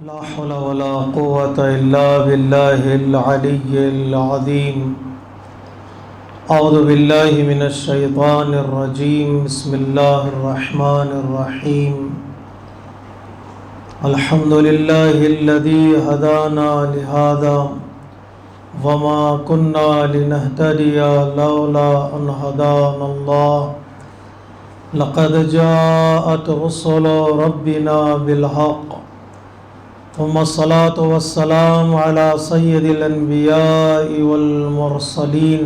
لا حول ولا قوة إلا بالله العلي العظيم. أعوذ بالله من الشيطان الرجيم. بسم الله الرحمن الرحيم. الحمد لله الذي هدانا لهذا وما كنا لنهتدي لولا أن هدانا الله. لقد جاءت رسل ربنا بالحق ثم الصلاة والسلام على سيد الأنبياء والمرسلين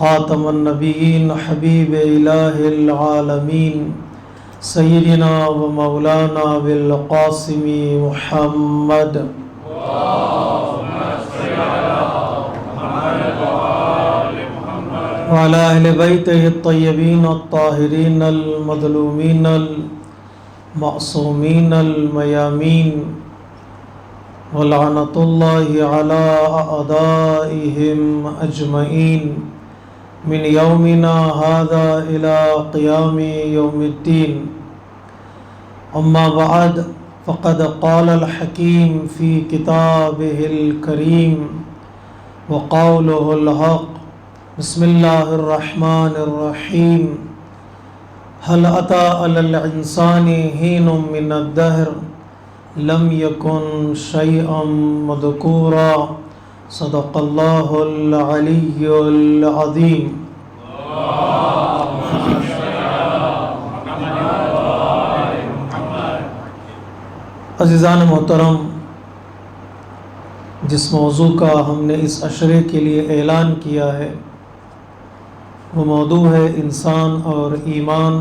خاتم النبيين حبيب إله العالمين سيدنا ومولانا بالقاسم محمد وعلى أهل بيته الطيبين الطاهرين المظلومين المعصومين الميامين ولعنة الله على أعدائهم أجمعين من يومنا هذا إلى قيام يوم الدين. أما بعد، فقد قال الحكيم في كتابه الكريم وقوله الحق. بسم الله الرحمن الرحيم. هل أتى على الإنسان حين من الدهر لم يكن شيئا مذكورا. صدق الله العلي العظيم. عزیزان محترم، جس موضوع کا ہم نے اس عشرے کے لیے اعلان کیا ہے وہ موضوع ہے انسان اور ایمان.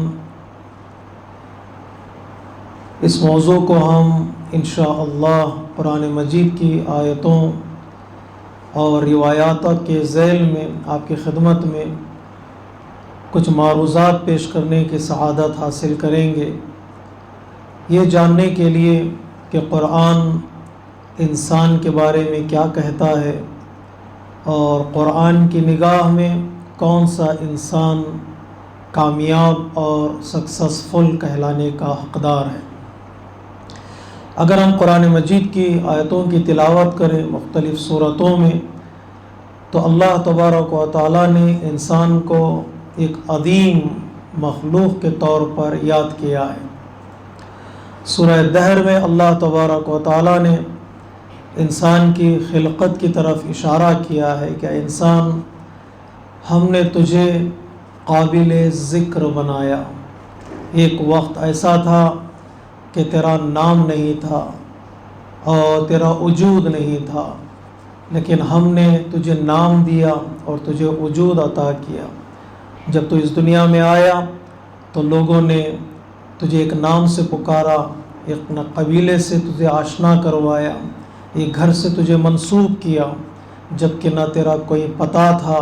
اس موضوع کو ہم انشاءاللہ قرآن مجید کی آیتوں اور روایات کے ذیل میں آپ کی خدمت میں کچھ معروضات پیش کرنے کی سعادت حاصل کریں گے، یہ جاننے کے لیے کہ قرآن انسان کے بارے میں کیا کہتا ہے اور قرآن کی نگاہ میں کون سا انسان کامیاب اور سکسیسفل کہلانے کا حقدار ہے. اگر ہم قرآن مجید کی آیتوں کی تلاوت کریں مختلف صورتوں میں تو اللہ تبارک و تعالیٰ نے انسان کو ایک عظیم مخلوق کے طور پر یاد کیا ہے. سورہ دہر میں اللہ تبارک و تعالیٰ نے انسان کی خلقت کی طرف اشارہ کیا ہے کہ انسان، ہم نے تجھے قابل ذکر بنایا. ایک وقت ایسا تھا کہ تیرا نام نہیں تھا اور تیرا وجود نہیں تھا، لیکن ہم نے تجھے نام دیا اور تجھے وجود عطا کیا. جب تو اس دنیا میں آیا تو لوگوں نے تجھے ایک نام سے پکارا، ایک قبیلے سے تجھے آشنا کروایا، ایک گھر سے تجھے منسوب کیا، جبکہ نہ تیرا کوئی پتہ تھا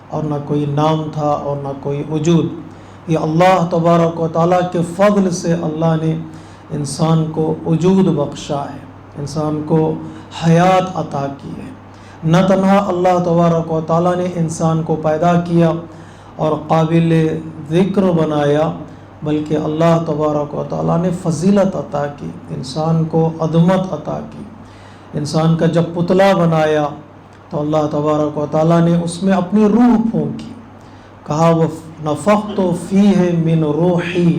اور نہ کوئی نام تھا اور نہ کوئی وجود. یہ اللہ تبارک و تعالیٰ کے فضل سے اللہ نے انسان کو وجود بخشا ہے، انسان کو حیات عطا کی ہے. نہ تنہا اللہ تبارک و تعالیٰ نے انسان کو پیدا کیا اور قابل ذکر بنایا، بلکہ اللہ تبارک و تعالیٰ نے فضیلت عطا کی، انسان کو عظمت عطا کی. انسان کا جب پتلا بنایا تو اللہ تبارک و تعالیٰ نے اس میں اپنی روح پھونکی، کہا وہ نفخت فیہ من روحی.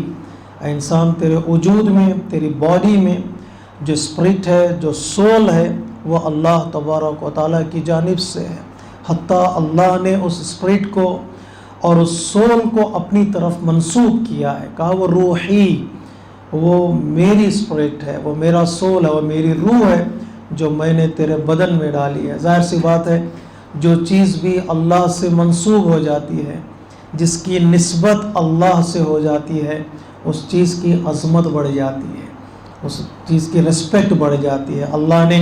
انسان تیرے وجود میں، تیری باڈی میں جو اسپرٹ ہے، جو سول ہے، وہ اللہ تبارک و تعالیٰ کی جانب سے ہے. حتیٰ اللہ نے اس اسپرٹ کو اور اس سول کو اپنی طرف منسوب کیا ہے، کہا وہ روحی، وہ میری اسپرٹ ہے، وہ میرا سول ہے، وہ میری روح ہے جو میں نے تیرے بدن میں ڈالی ہے. ظاہر سی بات ہے جو چیز بھی اللہ سے منسوب ہو جاتی ہے، جس کی نسبت اللہ سے ہو جاتی ہے، اس چیز کی عظمت بڑھ جاتی ہے، اس چیز کی رسپیکٹ بڑھ جاتی ہے. اللہ نے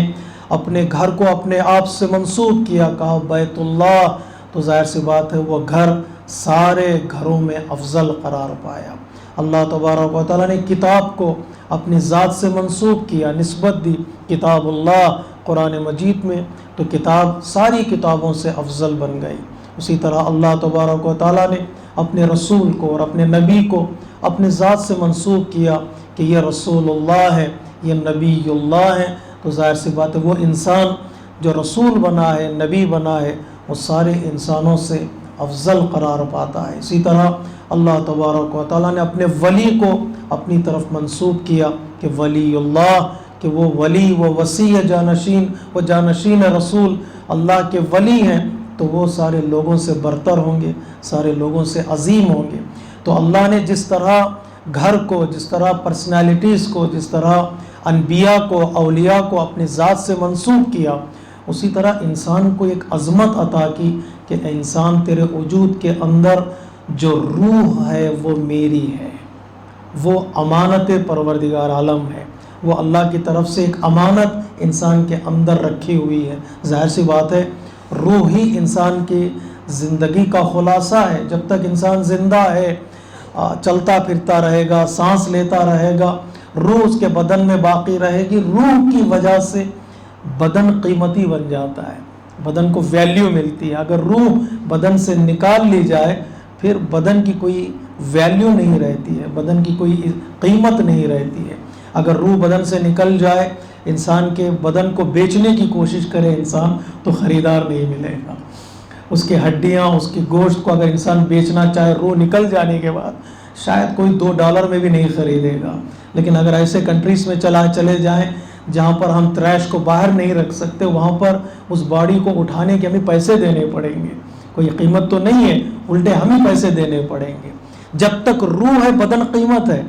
اپنے گھر کو اپنے آپ سے منسوب کیا، کہا بیت اللہ، تو ظاہر سی بات ہے وہ گھر سارے گھروں میں افضل قرار پایا. اللہ تبارک و تعالیٰ نے کتاب کو اپنی ذات سے منسوب کیا، نسبت دی کتاب اللہ قرآن مجید میں، تو کتاب ساری کتابوں سے افضل بن گئی. اسی طرح اللہ تبارک و تعالیٰ نے اپنے رسول کو اور اپنے نبی کو اپنے ذات سے منسوب کیا کہ یہ رسول اللہ ہے، یہ نبی اللہ ہیں، تو ظاہر سی بات ہے وہ انسان جو رسول بنا ہے، نبی بنا ہے، وہ سارے انسانوں سے افضل قرار پاتا ہے۔ اسی طرح اللہ تبارک و تعالیٰ نے اپنے ولی کو اپنی طرف منسوب کیا کہ ولی اللہ، کہ وہ ولی، وہ وصی جانشین، وہ جانشین رسول اللہ کے ولی ہیں، تو وہ سارے لوگوں سے برتر ہوں گے، سارے لوگوں سے عظیم ہوں گے۔ تو اللہ نے جس طرح گھر کو، جس طرح پرسنالٹیز کو، جس طرح انبیاء کو، اولیاء کو اپنی ذات سے منسوب کیا، اسی طرح انسان کو ایک عظمت عطا کی کہ اے انسان، تیرے وجود کے اندر جو روح ہے وہ میری ہے، وہ امانت پروردگار عالم ہے، وہ اللہ کی طرف سے ایک امانت انسان کے اندر رکھی ہوئی ہے۔ ظاہر سی بات ہے روح ہی انسان کی زندگی کا خلاصہ ہے۔ جب تک انسان زندہ ہے، چلتا پھرتا رہے گا، سانس لیتا رہے گا، روح اس کے بدن میں باقی رہے گی۔ روح کی وجہ سے بدن قیمتی بن جاتا ہے، بدن کو ویلیو ملتی ہے۔ اگر روح بدن سے نکال لی جائے پھر بدن کی کوئی ویلیو نہیں رہتی ہے، بدن کی کوئی قیمت نہیں رہتی ہے۔ اگر روح بدن سے نکل جائے، انسان کے بدن کو بیچنے کی کوشش کرے انسان، تو خریدار نہیں ملے گا۔ اس کی ہڈیاں، اس کے گوشت کو اگر انسان بیچنا چاہے روح نکل جانے کے بعد، شاید کوئی $2 میں بھی نہیں خریدے گا۔ لیکن اگر ایسے کنٹریز میں چلے جائیں جہاں پر ہم تریش کو باہر نہیں رکھ سکتے، وہاں پر اس باڈی کو اٹھانے کے ہمیں پیسے دینے پڑیں گے، کوئی قیمت تو نہیں ہے، الٹے ہم ہی پیسے دینے پڑیں گے۔ جب تک روح ہے بدن قیمت ہے،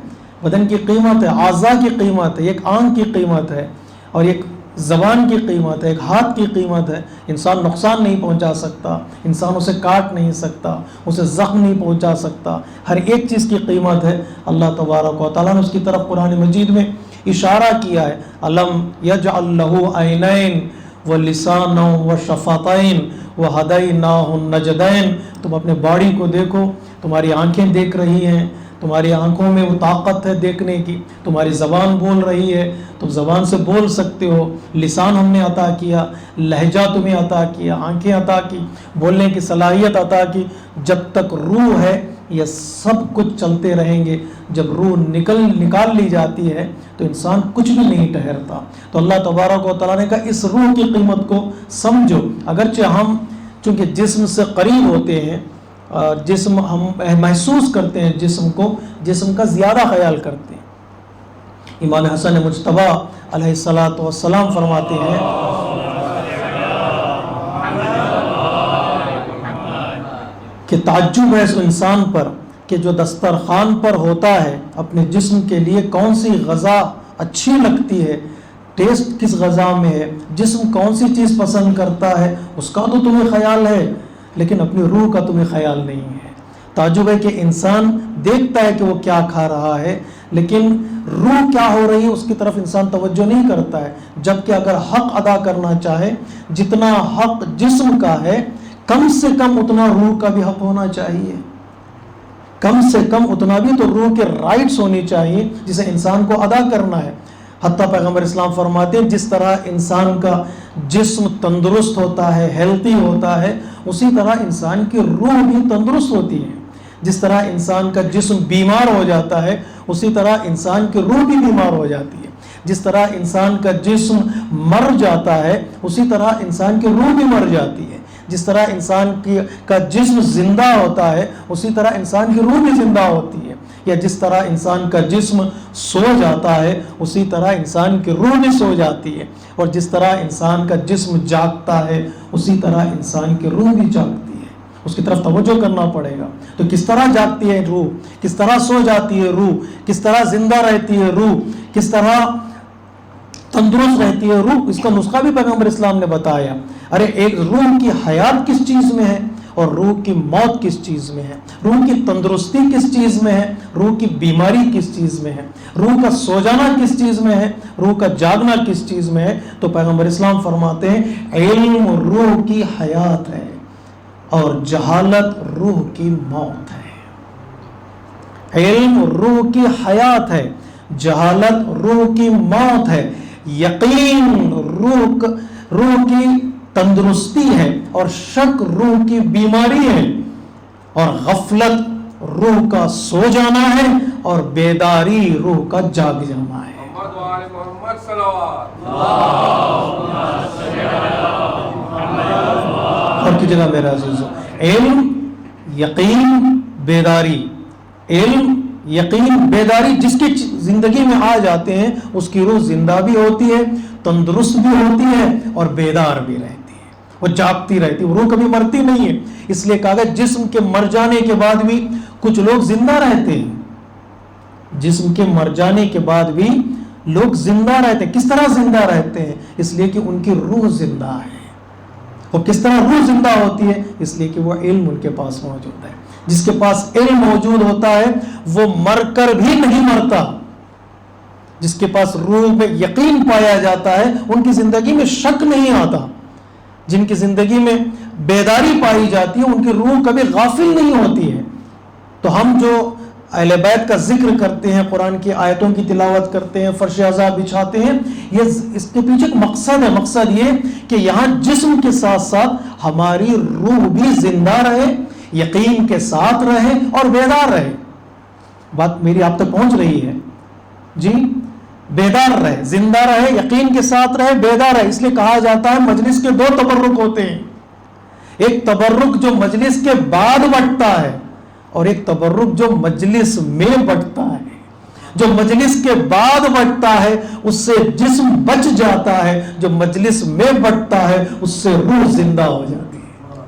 بدن کی قیمت ہے، اعضاء کی قیمت ہے، ایک آنکھ کی قیمت ہے، اور ایک زبان کی قیمت ہے، ایک ہاتھ کی قیمت ہے۔ انسان نقصان نہیں پہنچا سکتا، انسان اسے کاٹ نہیں سکتا، اسے زخم نہیں پہنچا سکتا، ہر ایک چیز کی قیمت ہے۔ اللہ تبارک و تعالیٰ نے اس کی طرف قرآن مجید میں اشارہ کیا ہے، الم یجعل لہ عینین ولسانا وشفتین وہدیناہ النجدین۔ تم اپنے باڈی کو دیکھو، تمہاری آنکھیں دیکھ رہی ہیں، تمہاری آنکھوں میں وہ طاقت ہے دیکھنے کی، تمہاری زبان بول رہی ہے، تم زبان سے بول سکتے ہو، لسان ہم نے عطا کیا، لہجہ تمہیں عطا کیا، آنکھیں عطا کی، بولنے کی صلاحیت عطا کی۔ جب تک روح ہے یہ سب کچھ چلتے رہیں گے۔ جب روح نکال لی جاتی ہے تو انسان کچھ بھی نہیں ٹھہرتا۔ تو اللہ تبارک و تعالیٰ نے کہا اس روح کی قیمت کو سمجھو۔ اگرچہ ہم چونکہ جسم سے قریب ہوتے ہیں، جسم ہم محسوس کرتے ہیں، جسم کو، جسم کا زیادہ خیال کرتے ہیں۔ امام حسن مجتبیٰ علیہ السلام فرماتے ہیں کہ تعجب ہے اس انسان پر کہ جو دسترخوان پر ہوتا ہے، اپنے جسم کے لیے کون سی غذا اچھی لگتی ہے، ٹیسٹ کس غذا میں ہے، جسم کون سی چیز پسند کرتا ہے، اس کا تو تمہیں خیال ہے، لیکن اپنی روح کا تمہیں خیال نہیں ہے۔ تعجب ہے کہ انسان دیکھتا ہے کہ وہ کیا کھا رہا ہے، لیکن روح کیا ہو رہی ہے اس کی طرف انسان توجہ نہیں کرتا ہے۔ جبکہ اگر حق ادا کرنا چاہے، جتنا حق جسم کا ہے، کم سے کم اتنا روح کا بھی حق ہونا چاہیے، کم سے کم اتنا بھی تو روح کے رائٹس ہونی چاہیے جسے انسان کو ادا کرنا ہے۔ حتیٰ پیغمبر اسلام فرماتے ہیں جس طرح انسان کا جسم تندرست ہوتا ہے، ہیلتھی ہوتا ہے، اسی طرح انسان کی روح بھی تندرست ہوتی ہے۔ جس طرح انسان کا جسم بیمار ہو جاتا ہے، اسی طرح انسان کی روح بھی بیمار ہو جاتی ہے۔ جس طرح انسان کا جسم مر جاتا ہے، اسی طرح انسان کی روح بھی مر جاتی ہے۔ جس طرح انسان کا جسم زندہ ہوتا ہے، اسی طرح انسان کی روح بھی زندہ ہوتی ہے۔ یا جس طرح انسان کا جسم سو جاتا ہے، اسی طرح انسان کی روح بھی سو جاتی ہے۔ اور جس طرح انسان کا جسم جاگتا ہے، اسی طرح انسان کی روح بھی جاگتی ہے۔ اس کی طرف توجہ کرنا پڑے گا۔ تو کس طرح جاگتی ہے روح، کس طرح سو جاتی ہے روح، کس طرح زندہ رہتی ہے روح، کس طرح تندرست رہتی ہے روح، اس کا نسخہ بھی پیغمبر اسلام نے بتایا۔ ارے ایک روح کی حیات کس چیز میں ہے اور روح کی موت کس چیز میں ہے، روح کی تندرستی کس چیز میں ہے، روح کی بیماری کس چیز میں ہے، روح کا سو جانا کس چیز میں ہے، روح کا جاگنا کس چیز میں ہے۔ تو پیغمبر اسلام فرماتے ہیں علم روح کی حیات ہے اور جہالت روح کی موت ہے۔ علم روح کی حیات ہے، جہالت روح کی موت ہے، یقین روح کی تندرستی ہے اور شک روح کی بیماری ہے، اور غفلت روح کا سو جانا ہے اور بیداری روح کا جاگ جانا ہے۔ اور کی جگہ میرا عزیزو، علم، یقین، بیداری، علم، یقین، بیداری جس کی زندگی میں آ جاتے ہیں اس کی روح زندہ بھی ہوتی ہے، تندرست بھی ہوتی ہے اور بیدار بھی رہتی ہے، وہ جاگتی رہتی ہے، وہ روح کبھی مرتی نہیں ہے۔ اس لیے کہا گیا جسم کے مر جانے کے بعد بھی کچھ لوگ زندہ رہتے ہیں، جسم کے مر جانے کے بعد بھی لوگ زندہ رہتے ہیں۔ کس طرح زندہ رہتے ہیں؟ اس لیے کہ ان کی روح زندہ ہے۔ اور کس طرح روح زندہ ہوتی ہے؟ اس لیے کہ وہ علم ان کے پاس موجود ہے۔ جس کے پاس علم موجود ہوتا ہے وہ مر کر بھی نہیں مرتا۔ جس کے پاس روح میں یقین پایا جاتا ہے ان کی زندگی میں شک نہیں آتا۔ جن کی زندگی میں بیداری پائی جاتی ہے ان کی روح کبھی غافل نہیں ہوتی ہے۔ تو ہم جو اہل بیت کا ذکر کرتے ہیں، قرآن کی آیتوں کی تلاوت کرتے ہیں، فرش عذاب بچھاتے ہیں، یہ اس کے پیچھے ایک مقصد ہے۔ مقصد یہ کہ یہاں جسم کے ساتھ ساتھ ہماری روح بھی زندہ رہے، یقین کے ساتھ رہے اور بیدار رہے۔ بات میری آپ تک پہنچ رہی ہے؟ جی، بیدار رہے، زندہ رہے، یقین کے ساتھ رہے، بیدار رہے۔ اس لیے کہا جاتا ہے مجلس کے دو تبرک ہوتے ہیں، ایک تبرک جو مجلس کے بعد بٹتا ہے اور ایک تبرک جو مجلس میں بٹتا ہے۔ جو مجلس کے بعد بٹتا ہے اس سے جسم بچ جاتا ہے، جو مجلس میں بٹتا ہے اس سے روح زندہ ہو جاتی ہے۔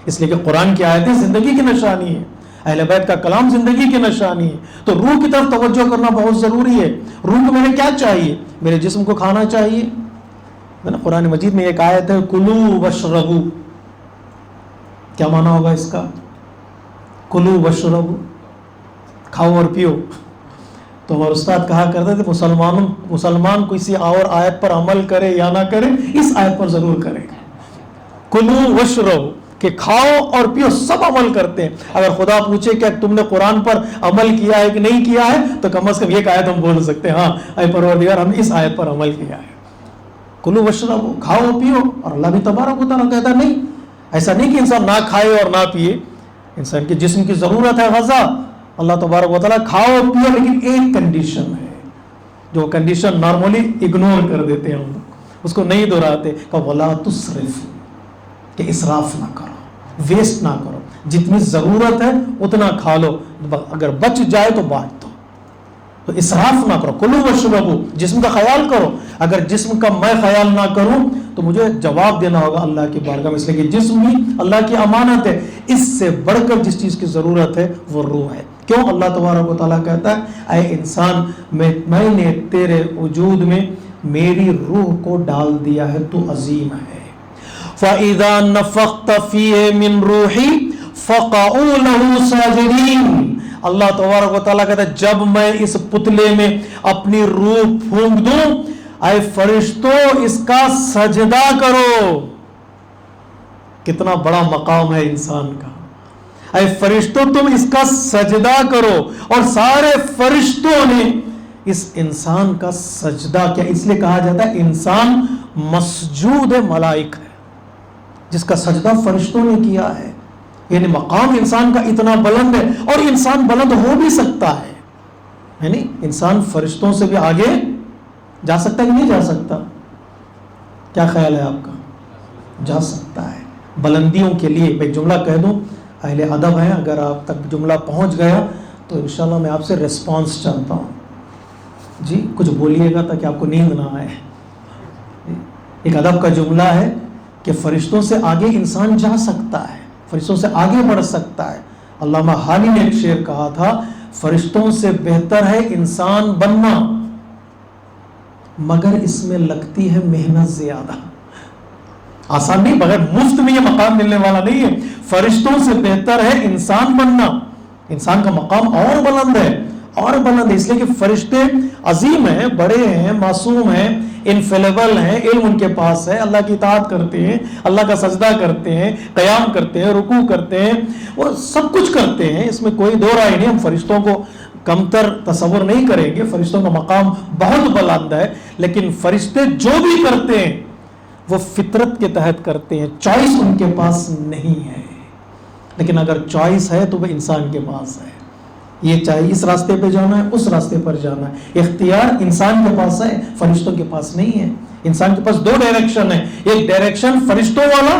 اس لیے کہ قرآن کی آیتیں زندگی کی نشانی ہے، اہل بیت کا کلام زندگی کی نشانی ہے۔ تو روح کی طرف توجہ کرنا بہت ضروری ہے۔ روح کو میرے کیا چاہیے؟ میرے جسم کو کھانا چاہیے۔ قرآن مجید میں ایک آیت ہے کلوا واشربوا، کیا معنی ہوگا اس کا؟ کلو واشربوا، کھاؤ اور پیو۔ تو ہمارے استاد کہا کرتے تھے مسلمان کسی اور آیت پر عمل کرے یا نہ کرے، اس آیت پر ضرور کرے گا۔ کلو واشربوا کہ کھاؤ اور پیو، سب عمل کرتے ہیں۔ اگر خدا پوچھے کہ تم نے قرآن پر عمل کیا ہے کہ نہیں کیا ہے تو کم از کم ایک آیت ہم بول سکتے ہیں، ہاں اے پروردگار ہم نے اس آیت پر عمل کیا ہے۔ کلو واشربوا، کھاؤ پیو۔ اور اللہ بھی تبارک و تعالیٰ کہتا ہے نہیں، ایسا نہیں کہ انسان نہ کھائے اور نہ پیے، انسان کے جسم کی ضرورت ہے غذا۔ اللہ تبارک و تعالیٰ کھاؤ پیو، لیکن ایک کنڈیشن ہے جو کنڈیشن نارملی اگنور کر دیتے ہیں ہم لوگ، اس کو نہیں دہراتے کہ وَلَا تُسْرِفُوا، کہ اسراف نہ کرو، ویسٹ نہ کرو، جتنی ضرورت ہے اتنا کھا لو، اگر بچ جائے تو بانٹ دو، تو اسراف نہ کرو۔ کلو واشربوا، جسم کا خیال کرو۔ اگر جسم کا میں خیال نہ کروں تو مجھے جواب دینا ہوگا اللہ کی بارگاہ میں، اس لیے کہ جسم ہی اللہ کی امانت ہے۔ اس سے بڑھ کر جس چیز کی ضرورت ہے وہ روح ہے۔ کیوں؟ اللہ تبارک و تعالیٰ کہتا ہے اے انسان میں نے تیرے وجود میں میری روح کو ڈال دیا ہے، تو عظیم ہے۔ فَإِذَا نَفَخْتَ فِيهِ مِن رُوحِي فَقَعُوا لَهُ سَاجِدِينَ۔ اللہ تبارک و تعالیٰ کہتا ہے جب میں اس پتلے میں اپنی روح پھونک دوں، اے فرشتوں اس کا سجدہ کرو۔ کتنا بڑا مقام ہے انسان کا۔ اے فرشتوں تم اس کا سجدہ کرو، اور سارے فرشتوں نے اس انسان کا سجدہ کیا۔ اس لیے کہا جاتا ہے انسان مسجود ملائک ہے، جس کا سجدہ فرشتوں نے کیا ہے۔ یعنی مقام انسان کا اتنا بلند ہے، اور انسان بلند ہو بھی سکتا ہے، یعنی انسان فرشتوں سے بھی آگے جا سکتا ہے کہ نہیں جا سکتا؟ کیا خیال ہے آپ کا؟ جا سکتا ہے۔ بلندیوں کے لیے میں ایک جملہ کہہ دوں، اہل ادب ہیں، اگر آپ تک جملہ پہنچ گیا تو انشاءاللہ میں آپ سے ریسپانس چاہتا ہوں۔ جی کچھ بولیے گا تاکہ آپ کو نیند نہ آئے۔ ایک ادب کا جملہ ہے کہ فرشتوں سے آگے انسان جا سکتا ہے، فرشتوں سے آگے بڑھ سکتا ہے۔ علامہ حانی نے ایک شعر کہا تھا، فرشتوں سے بہتر ہے انسان بننا، مگر اس میں لگتی ہے محنت زیادہ۔ آسان نہیں، بغیر مفت میں یہ مقام ملنے والا نہیں ہے۔ فرشتوں سے بہتر ہے انسان بننا، انسان کا مقام اور بلند ہے، اور بلند ہے، اس لیے کہ فرشتے عظیم ہیں، بڑے ہیں، معصوم ہیں، انفیلیبل ہیں، علم ان کے پاس ہے، اللہ کی اطاعت کرتے ہیں، اللہ کا سجدہ کرتے ہیں، قیام کرتے ہیں، رکوع کرتے ہیں، وہ سب کچھ کرتے ہیں، اس میں کوئی دو رائے نہیں۔ ہم فرشتوں کو کمتر تصور نہیں کریں گے، فرشتوں کا مقام بہت بلند ہے، لیکن فرشتے جو بھی کرتے ہیں وہ فطرت کے تحت کرتے ہیں، چوائس ان کے پاس نہیں ہے۔ لیکن اگر چوائس ہے تو وہ انسان کے پاس ہے۔ یہ چاہیے اس راستے پہ جانا ہے، اس راستے پر جانا ہے. اختیار انسان کے پاس ہے، فرشتوں کے پاس نہیں ہے. انسان کے پاس دو ڈائریکشن ہے، ایک ڈائریکشن فرشتوں والا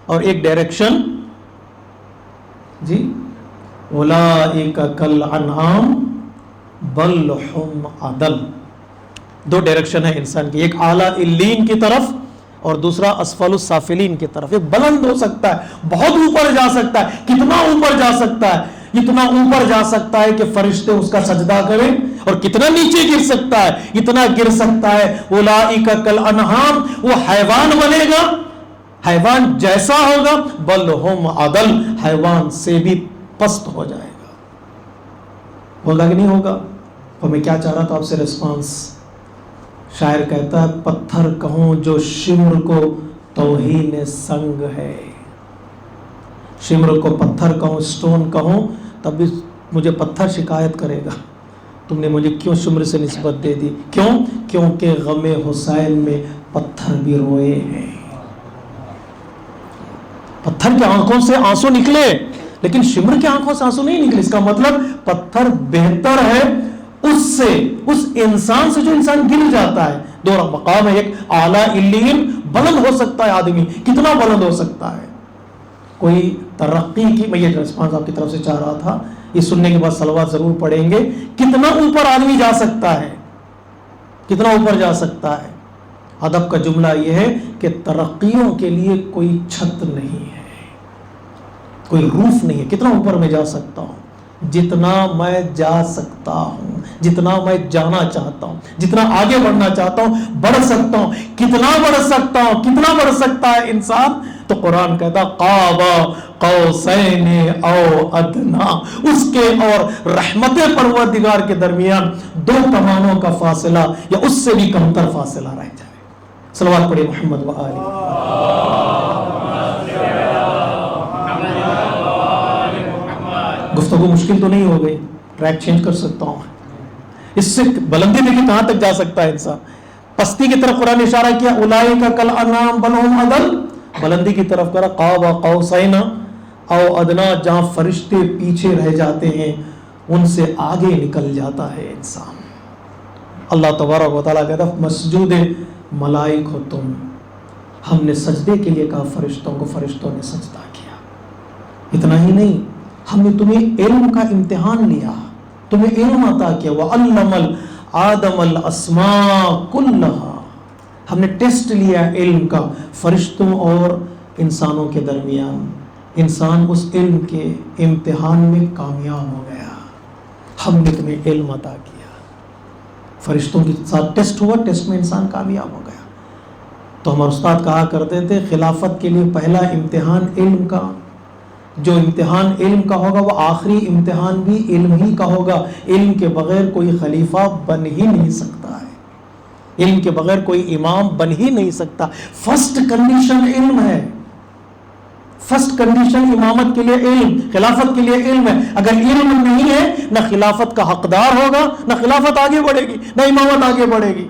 اور ایک ڈائریکشن جی اولئک کالانعام بل ہم اضل. دو ڈائریکشن ہے انسان کی، ایک اعلیٰ علیین کی طرف اور دوسرا اسفل السافلین کی طرف. ایک بلند ہو سکتا ہے، بہت اوپر جا سکتا ہے. کتنا اوپر جا سکتا ہے؟ اتنا اوپر جا سکتا ہے کہ فرشتے اس کا سجدہ کریں. اور کتنا نیچے گر سکتا ہے؟ اتنا گر سکتا ہے اولئک کالانعام، وہ حیوان بنے گا، حیوان جیسا ہوگا. بل ہم اضل، حیوان سے بھی پست ہو جائے گا. ہوگا کہ نہیں ہوگا؟ اور میں کیا چاہ رہا تھا آپ سے ریسپانس. شاعر کہتا ہے پتھر کہوں جو شمر کو توہین سنگ ہے. شمر کو پتھر کہوں، سٹون کہوں، تب بھی مجھے پتھر شکایت کرے گا، تم نے مجھے کیوں شمر سے نسبت دے دی. کیوں؟ کیونکہ غم حسین میں پتھر بھی روئے ہیں. پتھر کے آنکھوں سے آنسو نکلے لیکن شمر کے آنکھوں سے آنسو نہیں نکلے. اس کا مطلب پتھر بہتر ہے اس سے، اس انسان سے جو انسان گر جاتا ہے. دو مقام ہے، ایک اعلیٰ علیین، بلند ہو سکتا ہے آدمی. کتنا بلند ہو سکتا ہے؟ کوئی ترقی کی، میں یہ رسپانس آپ کی طرف سے چاہ رہا تھا. یہ سننے کے بعد صلوات ضرور پڑھیں گے. کتنا اوپر آدمی جا سکتا ہے، کتنا اوپر جا سکتا ہے. ادب کا جملہ یہ ہے کہ ترقیوں کے لیے کوئی چھت نہیں ہے، کوئی روف نہیں ہے. کتنا اوپر میں جا سکتا ہوں؟ جتنا میں جا سکتا ہوں، جتنا میں جانا چاہتا ہوں، جتنا آگے بڑھنا چاہتا ہوں بڑھ سکتا ہوں. کتنا بڑھ سکتا ہوں؟ کتنا بڑھ سکتا ہے انسان؟ تو قرآن کہتا قاب قوسین او ادنا، اس کے اور رحمت پروردگار کے درمیان دو کمانوں کا فاصلہ یا اس سے بھی کمتر فاصلہ رہ جائے. صلوات پڑھیں محمد و آلہ. گفتگو مشکل تو نہیں ہو گئی؟ ٹریک چینج کر سکتا ہوں. اس سے بلندی دیکھیں کہاں تک جا سکتا ہے انسان. پستی کی طرف قرآن اشارہ کیا اولئک کالانعام بل ہم اضل، بلندی کی طرف کرا قاب قوسین او ادنا، جہاں فرشتے پیچھے رہ جاتے ہیں ان سے آگے نکل جاتا ہے انسان. اللہ تبارک و تعالیٰ کہتا مسجود ملائک ہو تم، ہم نے سجدے کے لیے کہا فرشتوں کو، فرشتوں نے سجدہ کیا. اتنا ہی نہیں، ہم نے تمہیں علم کا امتحان لیا، تمہیں علم عطا کیا. وَعَلَّمَ آدم الاسماء کلھا، ہم نے ٹیسٹ لیا علم کا فرشتوں اور انسانوں کے درمیان. انسان اس علم کے امتحان میں کامیاب ہو گیا. ہم نے تمہیں علم عطا کیا، فرشتوں کے ساتھ ٹیسٹ ہوا، ٹیسٹ میں انسان کامیاب ہو گیا. تو ہمارے استاد کہا کرتے تھے خلافت کے لیے پہلا امتحان علم کا. جو امتحان علم کا ہوگا وہ آخری امتحان بھی علم ہی کا ہوگا. علم کے بغیر کوئی خلیفہ بن ہی نہیں سکتا ہے، علم کے بغیر کوئی امام بن ہی نہیں سکتا. فرسٹ کنڈیشن علم ہے، فرسٹ کنڈیشن امامت کے لیے علم، خلافت کے لیے علم ہے. اگر علم نہیں ہے نہ خلافت کا حقدار ہوگا، نہ خلافت آگے بڑھے گی، نہ امامت آگے بڑھے گی.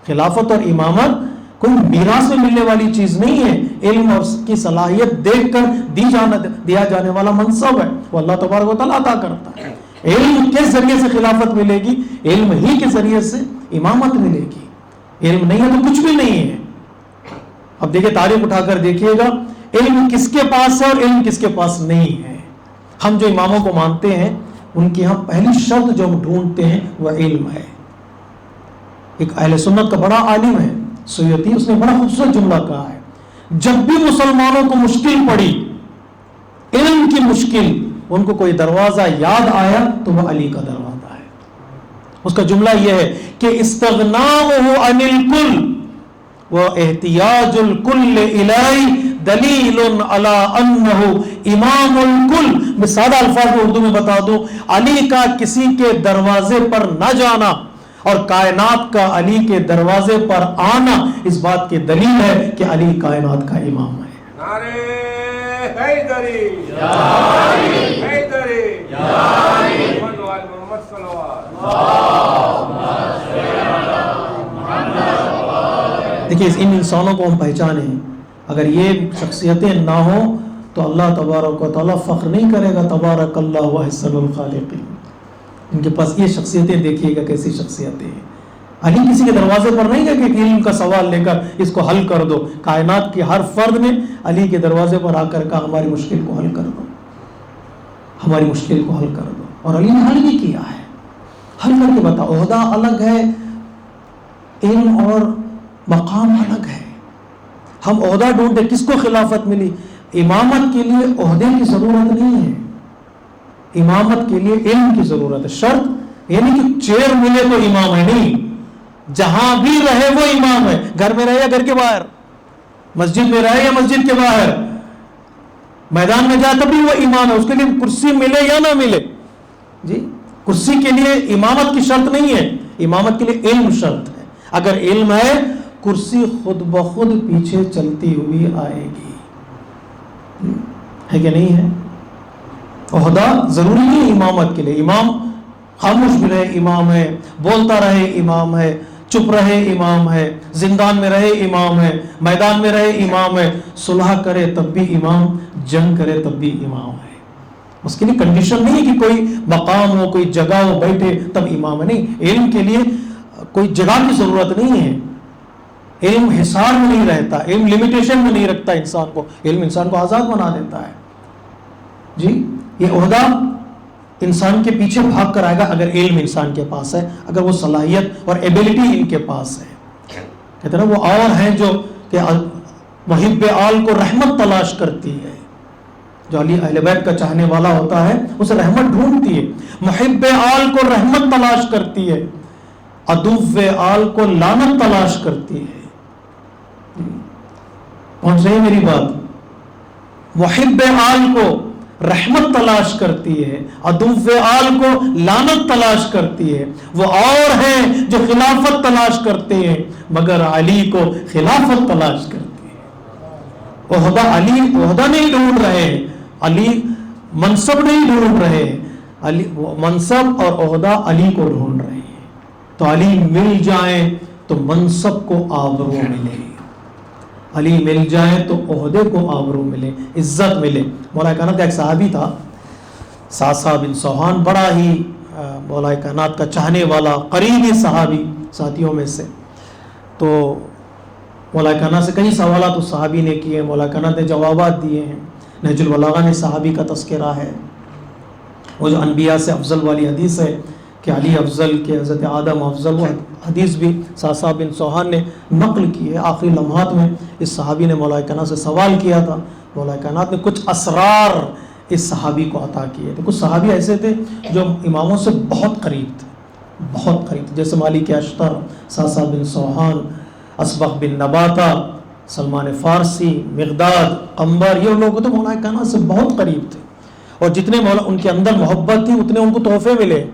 خلافت اور امامت کوئی میراث میں ملنے والی چیز نہیں ہے. علم اور اس کی صلاحیت دیکھ کر دیا جانے والا منصب ہے، وہ اللہ تبارک و تعالیٰ عطا کرتا ہے. علم کے ذریعے سے خلافت ملے گی، علم ہی کے ذریعے سے امامت ملے گی. علم نہیں ہے تو کچھ بھی نہیں ہے. اب دیکھیں تاریخ اٹھا کر دیکھیے گا علم کس کے پاس ہے اور علم کس کے پاس نہیں ہے. ہم جو اماموں کو مانتے ہیں ان کی ہم پہلی شرط جو ہم ڈھونڈتے ہیں وہ علم ہے. ایک اہل سنت کا بڑا عالم ہے سیوطی، اس نے بڑا خوبصورت جملہ کہا ہے جب بھی مسلمانوں کو مشکل پڑی، علم کی مشکل، ان کو کوئی دروازہ یاد آیا تو وہ علی کا دروازہ ہے. اس کا جملہ یہ ہے کہ استغناؤہ عن الکل و احتیاج الکل الیہ دلیل علی انہ امام الکل. میں سادہ الفاظ میں اردو میں بتا دوں، علی کا کسی کے دروازے پر نہ جانا اور کائنات کا علی کے دروازے پر آنا اس بات کی دلیل ہے کہ علی کائنات کا امام ہے. نعرہ حیدری یا علی، حیدری یا علی، محمد صلوات. دیکھیے ان انسانوں کو ہم پہچانیں. اگر یہ شخصیتیں نہ ہوں تو اللہ تبارک و تعالیٰ فخر نہیں کرے گا تبارک اللہ احسن الخالقین. ان کے پاس یہ شخصیتیں دیکھیے گا کیسی شخصیتیں ہیں. علی کسی کے دروازے پر نہیں گئے کہ علم کا سوال لے کر اس کو حل کر دو. کائنات کے ہر فرد نے علی کے دروازے پر آ کر کہا ہماری مشکل کو حل کر دو, ہماری مشکل کو حل کر دو. اور علی نے حل بھی کیا ہے, حل کر کے بتا. عہدہ الگ ہے, علم اور مقام الگ ہے. ہم عہدہ ڈھونڈتے, کس کو خلافت ملی؟ امامت کے لیے عہدے کی ضرورت نہیں ہے, امامت کے لیے علم کی ضرورت ہے. شرط یعنی کہ چیئر ملے تو امام ہے نہیں, جہاں بھی رہے وہ امام ہے. گھر میں رہے یا گھر کے باہر, مسجد میں رہے یا مسجد کے باہر, میدان میں جائے تب بھی وہ امام ہے. اس کے لیے کرسی ملے یا نہ ملے, جی کرسی کے لیے امامت کی شرط نہیں ہے, امامت کے لیے علم شرط ہے. اگر علم ہے کرسی خود بخود پیچھے چلتی ہوئی آئے گی, ہے کہ نہیں ہے؟ عہدہ ضروری نہیں امامت کے لیے. امام خاموش بھی رہے امام ہے, بولتا رہے امام ہے, چپ رہے امام ہے, زندان میں رہے امام ہے, میدان میں رہے امام ہے, صلح کرے تب بھی امام, جنگ کرے تب بھی امام ہے. اس کے لیے کنڈیشن نہیں ہے کہ کوئی مقام ہو, کوئی جگہ ہو, بیٹھے تب امام ہے. نہیں, علم کے لیے کوئی جگہ کی ضرورت نہیں ہے. علم حصار میں نہیں رہتا, علم لمیٹیشن میں نہیں رکھتا انسان کو, علم انسان کو آزاد بنا دیتا ہے. جی یہ عہدہ انسان کے پیچھے بھاگ کر آئے گا اگر علم انسان کے پاس ہے, اگر وہ صلاحیت اور ایبیلٹی ان کے پاس ہے. کہتے ہیں نا وہ اور ہیں جو کہ محب آل کو رحمت تلاش کرتی ہے. جو علی اہل بیت کا چاہنے والا ہوتا ہے اسے رحمت ڈھونڈتی ہے. محب آل کو رحمت تلاش کرتی ہے, عدو آل کو لعنت تلاش کرتی ہے. پہنچ رہی ہے میری بات؟ محب آل کو رحمت تلاش کرتی ہے, عدو آل کو لعنت تلاش کرتی ہے. وہ اور ہیں جو خلافت تلاش کرتے ہیں مگر علی کو خلافت تلاش کرتی ہے. عہدہ علی عہدہ نہیں ڈھونڈ رہے, علی منصب نہیں ڈھونڈ رہے, علی منصب اور عہدہ علی کو ڈھونڈ رہے ہیں. تو علی مل جائیں تو منصب کو آبرو ملے, علی مل جائیں تو عہدے کو آبرو ملے, عزت ملے. مولا کائنات کا ایک صحابی تھا ساسا بن سوہان, بڑا ہی مولا کائنات کا چاہنے والا قریبی صحابی ساتھیوں میں سے. تو مولا کائنات سے کئی سوالات اس صحابی نے کیے, مولا کائنات نے جوابات دیے ہیں. نہج البلاغہ میں صحابی کا تذکرہ ہے. وہ جو انبیاء سے افضل والی حدیث ہے کہ علی افضل کے حضرت آدم افضل, وہ حدیث بھی ساسا بن سوہان نے نقل کی ہے. آخری لمحات میں اس صحابی نے مولا کائنات سے سوال کیا تھا, مولا کائنات نے کچھ اسرار اس صحابی کو عطا کیے تھے. کچھ صحابی ایسے تھے جو اماموں سے بہت قریب تھے, بہت قریب تھے, جیسے مالک اشتر, ساسا بن سوہان, اسبغ بن نباتہ, سلمان فارسی, مقداد, قنبر, یہ لوگ تو مولا کائنات سے بہت قریب تھے. اور جتنے مولا ان کے اندر محبت تھی اتنے ان کو تحفے ملے,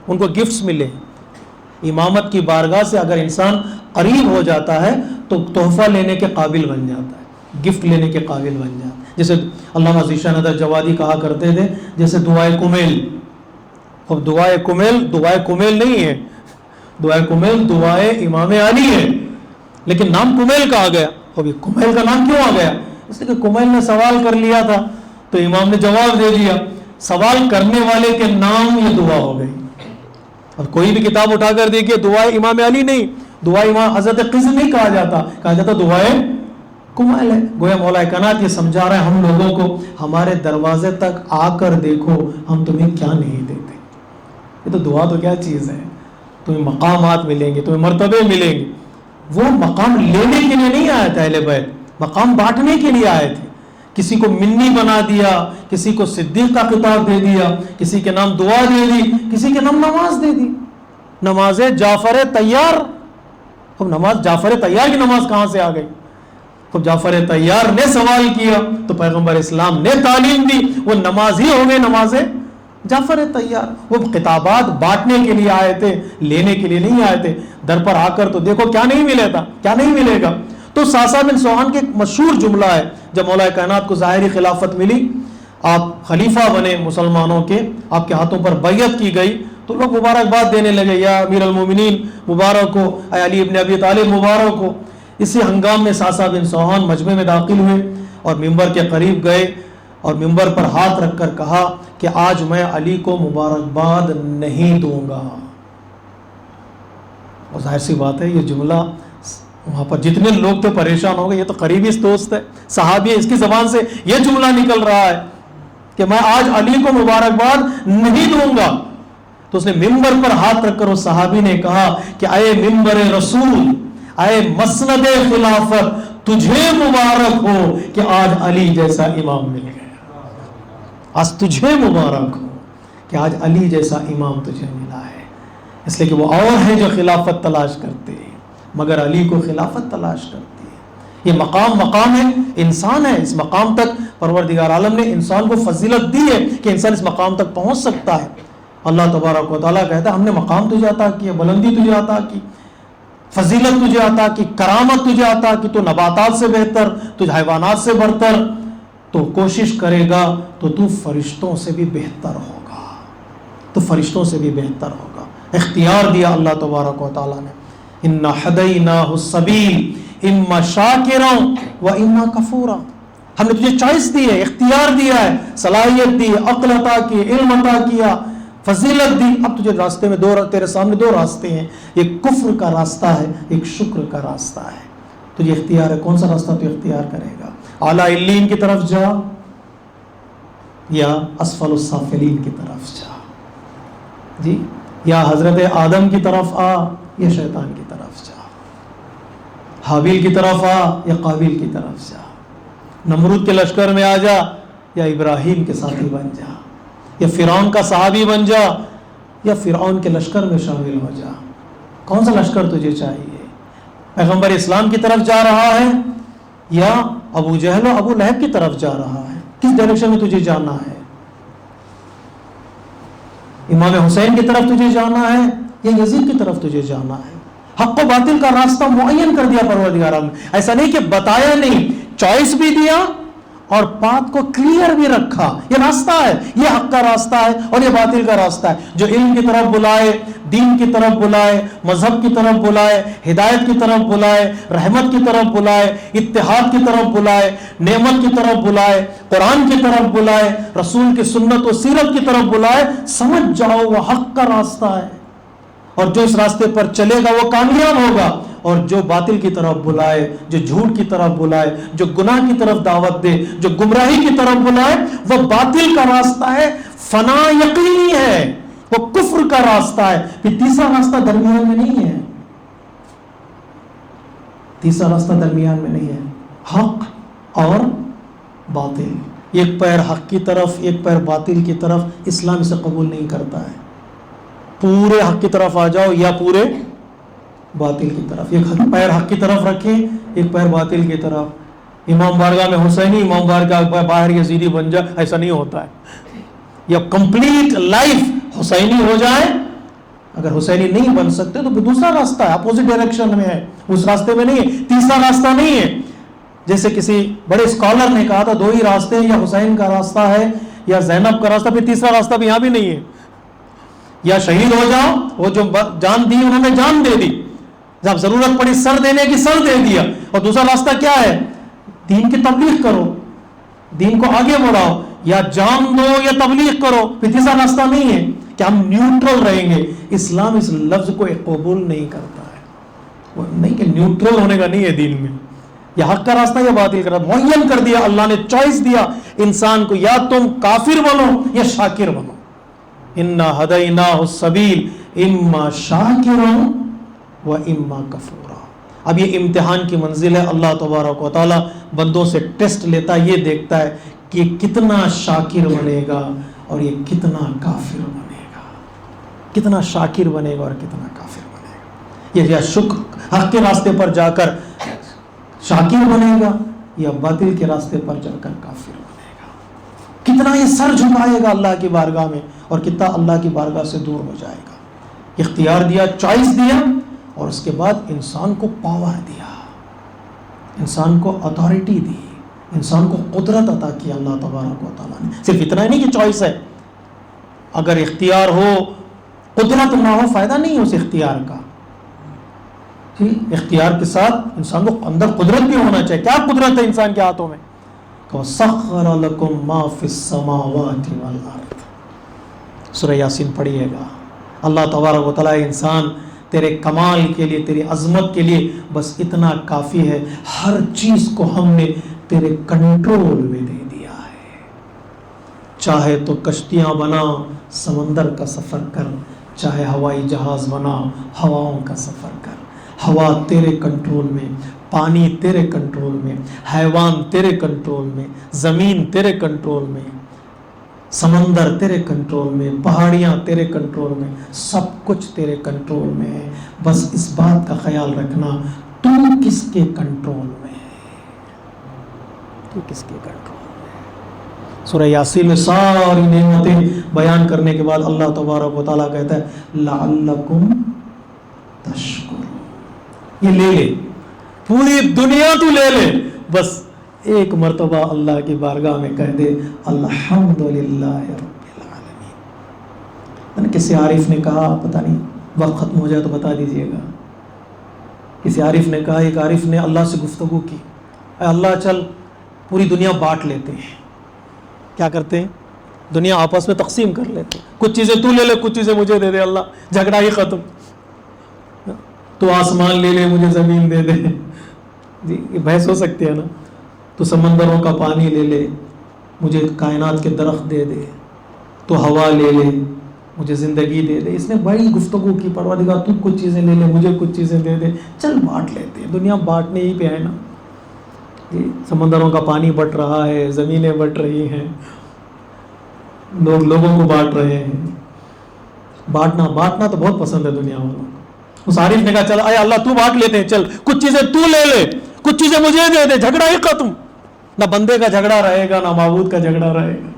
ان کو گفٹس ملے. امامت کی بارگاہ سے اگر انسان قریب ہو جاتا ہے تو تحفہ لینے کے قابل بن جاتا ہے, گفٹ لینے کے قابل بن جاتا ہے. جیسے علامہ ذیشان ندر جوادی کہا کرتے تھے جیسے دعائے کمیل. اب دعائے کمیل نہیں ہے, دعائے کمیل دعائے امام علی ہے, لیکن نام کمیل کہا گیا. اب یہ کمیل کا نام کیوں آ گیا؟ اس لیے کہ کمیل نے سوال کر لیا تھا تو امام نے جواب دے دیا. سوال کرنے والے کے نام یہ دعا ہو گئی. اب کوئی بھی کتاب اٹھا کر دیکھیے دعائے امام علی نہیں, دعائے امام حضرت قضر نہیں کہا جاتا, کہا جاتا دعائے کمیل ہے. گویا مولا کائنات یہ سمجھا رہا ہے ہم لوگوں کو, ہمارے دروازے تک آ کر دیکھو ہم تمہیں کیا نہیں دیتے. یہ تو دعا تو کیا چیز ہے, تمہیں مقامات ملیں گے, تمہیں مرتبے ملیں گے. وہ مقام لینے کے لیے نہیں آئے تھے اہل بیت, مقام بانٹنے کے لیے آئے تھے. کسی کو منی بنا دیا, کسی کو صدیق کا خطاب دے دیا, کسی کے نام دعا دے دی, کسی کے نام نماز دے دی. نماز جعفر طیار, اب نماز جعفر طیار کی نماز کہاں سے آ گئی؟ اب جعفر طیار نے سوال کیا تو پیغمبر اسلام نے تعلیم دی, وہ نماز ہی ہو گئی نماز جعفر طیار. وہ خطابات بانٹنے کے لیے آئے تھے, لینے کے لیے نہیں آئے تھے. در پر آ کر تو دیکھو کیا نہیں ملے تھا, کیا نہیں ملے گا. تو ساسا بن سوہان کے ایک مشہور جملہ ہے, جب مولا کائنات کو ظاہری خلافت ملی, آپ خلیفہ بنے مسلمانوں کے, آپ کے ہاتھوں پر بیعت کی گئی, تو لوگ مبارکباد دینے لگے, یا امیر المومنین مبارک ہو, اے علی ابن ابی طالب مبارک ہو. اسی ہنگام میں ساسا بن سوہان مجمع میں داخل ہوئے اور منبر کے قریب گئے اور منبر پر ہاتھ رکھ کر کہا کہ آج میں علی کو مبارکباد نہیں دوں گا. اور ظاہر سی بات ہے یہ جملہ وہاں پر جتنے لوگ تھے پریشان ہو گئے, یہ تو قریبی دوست ہے, صحابی ہے, اس کی زبان سے یہ جملہ نکل رہا ہے کہ میں آج علی کو مبارکباد نہیں دوں گا. تو اس نے ممبر پر ہاتھ رکھ کر اس صحابی نے کہا کہ اے ممبر رسول, اے مسند خلافت, تجھے مبارک ہو کہ آج علی جیسا امام مل گیا. آج تجھے مبارک ہو کہ آج علی جیسا امام تجھے ملا ہے. اس لیے کہ وہ اور ہیں جو خلافت تلاش کرتے ہیں, مگر علی کو خلافت تلاش کرتی ہے. یہ مقام ہے, انسان ہے, اس مقام تک پروردگار عالم نے انسان کو فضیلت دی ہے کہ انسان اس مقام تک پہنچ سکتا ہے. اللہ تبارک و تعالیٰ کہتا ہے ہم نے مقام تجھے عطا کیا, بلندی تجھے عطا کی, فضیلت تجھے عطا کی, کرامت تجھے عطا کی. تو نباتات سے بہتر, تجھ حیوانات سے برتر, تو کوشش کرے گا تو فرشتوں سے بھی بہتر ہوگا, تو فرشتوں سے بھی بہتر ہوگا. اختیار دیا اللہ تبارک و تعالیٰ نے, انا ہدیناہ السبیل اما شاکرا و اما کفورا. ہم نے تجھے چوائس دی ہے, اختیار دیا ہے, صلاحیت دی, عقل عطا کی, علم عطا کیا, فضیلت دی. اب تجھے راستے میں تیرے سامنے دو راستے ہیں, ایک کفر کا راستہ ہے, ایک شکر کا راستہ ہے. تجھے اختیار ہے, کون سا راستہ تو اختیار کرے گا. اعلیٰ علیین کی طرف جا یا اسفل السافلین کی طرف جا, جی, یا حضرت آدم کی طرف آ یا شیطان کی طرف جا, حابیل کی طرف آ یا قابیل کی طرف جا, نمرود کے لشکر میں آ جا یا ابراہیم کے ساتھی بن جا, یا فرعون کا صحابی بن جا یا فرعون کے لشکر میں شامل ہو جا. کون سا لشکر تجھے چاہیے؟ پیغمبر اسلام کی طرف جا رہا ہے یا ابو جہل و ابو لہب کی طرف جا رہا ہے؟ کس ڈائریکشن میں تجھے جانا ہے؟ امام حسین کی طرف تجھے جانا ہے یا یزید کی طرف تجھے جانا ہے؟ حق و باطل کا راستہ معین کر دیا پروردگار عالم نے. ایسا نہیں کہ بتایا نہیں, چوائس بھی دیا اور بات کو کلیئر بھی رکھا. یہ راستہ ہے, یہ حق کا راستہ ہے اور یہ باطل کا راستہ ہے. جو علم کی طرف بلائے, دین کی طرف بلائے, مذہب کی طرف بلائے, ہدایت کی طرف بلائے, رحمت کی طرف بلائے, اتحاد کی طرف بلائے, نعمت کی طرف بلائے, قرآن کی طرف بلائے, رسول کی سنت و سیرت کی طرف بلائے, سمجھ جاؤ وہ حق کا راستہ ہے. اور جو اس راستے پر چلے گا وہ کامیاب ہوگا, اور جو باطل کی طرف بلائے, جو جھوٹ کی طرف بلائے, جو گناہ کی طرف دعوت دے, جو گمراہی کی طرف بلائے, وہ باطل کا راستہ ہے, فنا یقینی ہے, وہ کفر کا راستہ ہے. پھر تیسرا راستہ درمیان میں نہیں ہے, تیسرا راستہ درمیان میں نہیں ہے. حق اور باطل, ایک پیر حق کی طرف ایک پیر باطل کی طرف, اسلام اسے قبول نہیں کرتا ہے. پورے حق کی طرف آ جاؤ یا پورے باطل کی طرف. ایک پیر حق کی طرف رکھیں, ایک پیر باطل کی طرف. امام بارگاہ میں حسینی, امام بارگاہ باہر یزیدی بن جائے, ایسا نہیں ہوتا ہے. یا کمپلیٹ لائف حسینی ہو جائے. اگر حسینی نہیں بن سکتے تو دوسرا راستہ ہے, اپوزٹ ڈائریکشن میں ہے, اس راستے میں نہیں ہے, تیسرا راستہ نہیں ہے. جیسے کسی بڑے اسکالر نے کہا تھا دو ہی راستے ہیں, یا حسین کا راستہ ہے یا زینب کا راستہ, پھر تیسرا راستہ بھی یہاں بھی نہیں ہے. یا شہید ہو جاؤ, وہ جو جان دی انہوں نے جان دے دی, جب ضرورت پڑی سر دینے کی سر دے دیا. اور دوسرا راستہ کیا ہے؟ دین کی تبلیغ کرو, دین کو آگے بڑھاؤ, یا جان دو یا تبلیغ کرو. پھر تیسرا راستہ نہیں ہے کہ ہم نیوٹرل رہیں گے. اسلام اس لفظ کو قبول نہیں کرتا ہے, وہ نہیں کہ نیوٹرل ہونے کا نہیں ہے دین میں. یا حق کا راستہ یا باطل کا راستہ معین کر دیا اللہ نے, چوائس دیا انسان کو, یا تم کافر بنو یا شاکر بنو. انا ہدیناہ السبیل اما شاکرا و اما کفورا. اب یہ امتحان کی منزل ہے. اللہ تبارک و تعالیٰ بندوں سے ٹیسٹ لیتا ہے, یہ دیکھتا ہے کہ یہ کتنا شاکر بنے گا اور یہ کتنا کافر بنے گا, کتنا شاکر بنے گا اور کتنا کافر بنے گا. یہ یا شکر حق کے راستے پر جا کر شاکر بنے گا یا باطل کے راستے پر جا کر کافر بنے گا. کتنا یہ سر جھکائے گا اللہ کی بارگاہ میں اور کتنا اللہ کی بارگاہ سے دور ہو جائے گا. اختیار دیا, چوائس دیا, اور اس کے بعد انسان کو پاور دیا, انسان کو اتھارٹی دی, انسان کو قدرت عطا کی اللہ تبارک و تعالیٰ نے. صرف اتنا ہی نہیں کہ چوائس ہے, اگر اختیار ہو قدرت نہ ہو فائدہ نہیں ہے اس اختیار کا. اختیار کے ساتھ انسان کو اندر قدرت بھی ہونا چاہیے. کیا قدرت ہے انسان کے ہاتھوں میں؟ وَسَخَّرَ لَكُم مَّا فِي السَّمَاوَاتِ وَالْأَرْضِ. سورہ یاسین پڑھیے گا. اللہ تبارک و تعالیٰ انسان تیرے کمال کے لیے، تیری عظمت کے لیے بس اتنا کافی ہے، ہر چیز کو ہم نے تیرے کنٹرول میں دے دیا ہے. چاہے تو کشتیاں بنا، سمندر کا سفر کر، چاہے ہوائی جہاز بنا، ہواؤں کا سفر کر. ہوا تیرے کنٹرول میں، پانی تیرے کنٹرول میں، حیوان تیرے کنٹرول میں، زمین تیرے کنٹرول میں، سمندر تیرے کنٹرول میں، پہاڑیاں تیرے کنٹرول میں، سب کچھ تیرے کنٹرول میں ہے. بس اس بات کا خیال رکھنا تو کس کے کنٹرول میں ہے، تو کس کے کنٹرول میں ہے. سورہ یاسین میں ساری نعمتیں بیان کرنے کے بعد اللہ تبارک و تعالیٰ کہتا ہے لعلکم تشکرون. یہ لے لے، پوری دنیا تو لے لے، بس ایک مرتبہ اللہ کی بارگاہ میں کہہ دے الحمدللہ رب العالمین. میں نے کسی عارف نے کہا، پتہ نہیں وقت ختم ہو جائے تو بتا دیجئے گا، کسی عارف نے کہا، ایک عارف نے اللہ سے گفتگو کی، اے اللہ چل پوری دنیا بانٹ لیتے ہیں. کیا کرتے ہیں؟ دنیا آپس میں تقسیم کر لیتے ہیں، کچھ چیزیں تو لے لے، کچھ چیزیں مجھے دے دے. اللہ جھگڑا ہی ختم. تو آسمان لے لے، مجھے زمین دے دے. جی یہ بحث ہو سکتی ہے نا. تو سمندروں کا پانی لے لے، مجھے کائنات کے درخت دے دے. تو ہوا لے لے، مجھے زندگی دے دے. اس نے بڑی گفتگو کی، پروردگار تو کچھ چیزیں لے لے، مجھے کچھ چیزیں دے دے، چل بانٹ لیتے ہیں. دنیا بانٹنے ہی پہ ہے نا. جی سمندروں کا پانی بٹ رہا ہے، زمینیں بٹ رہی ہیں، لوگ لوگوں کو بانٹ رہے ہیں. بانٹنا تو بہت پسند ہے دنیا والوں کو. اس عارف نے کہا چل اے اللہ تو بانٹ لیتے ہیں، چل کچھ چیزیں تو لے لے، کچھ چیزیں مجھے دے دے. جھگڑا ہی ختم. نہ بندے کا جھگڑا رہے گا، نہ معبود کا جھگڑا رہے گا.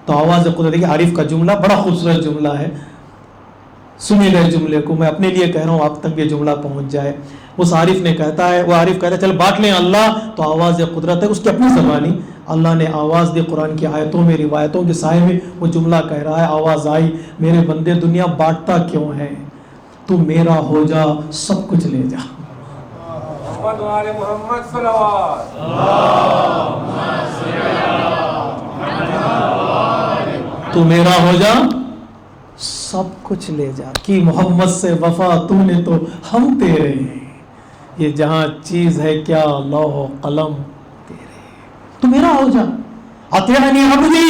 تو آواز قدرت کی عارف کا جملہ بڑا خوبصورت جملہ ہے. سنیے گئے جملے کو، میں اپنے لیے کہہ رہا ہوں آپ تک یہ جملہ پہنچ جائے. اس عارف نے کہتا ہے، وہ عارف کہتا ہے چل بانٹ لیں اللہ. تو آواز قدرت ہے، اس کی اپنی زبانی اللہ نے آواز دی. قرآن کی آیتوں میں، روایتوں کے سائے میں وہ جملہ کہہ رہا ہے. آواز آئی میرے بندے دنیا بانٹتا کیوں ہے، تو میرا ہو جا سب کچھ لے جا. محمد وعلى محمد صلوات. تو میرا ہو جا سب کچھ لے جا. کہ محمد سے وفا تو نے تو ہم تیرے ہیں. یہ جہاں چیز ہے کیا لوح و قلم تیرے. تو میرا ہو جا. اطیعنی عبدی،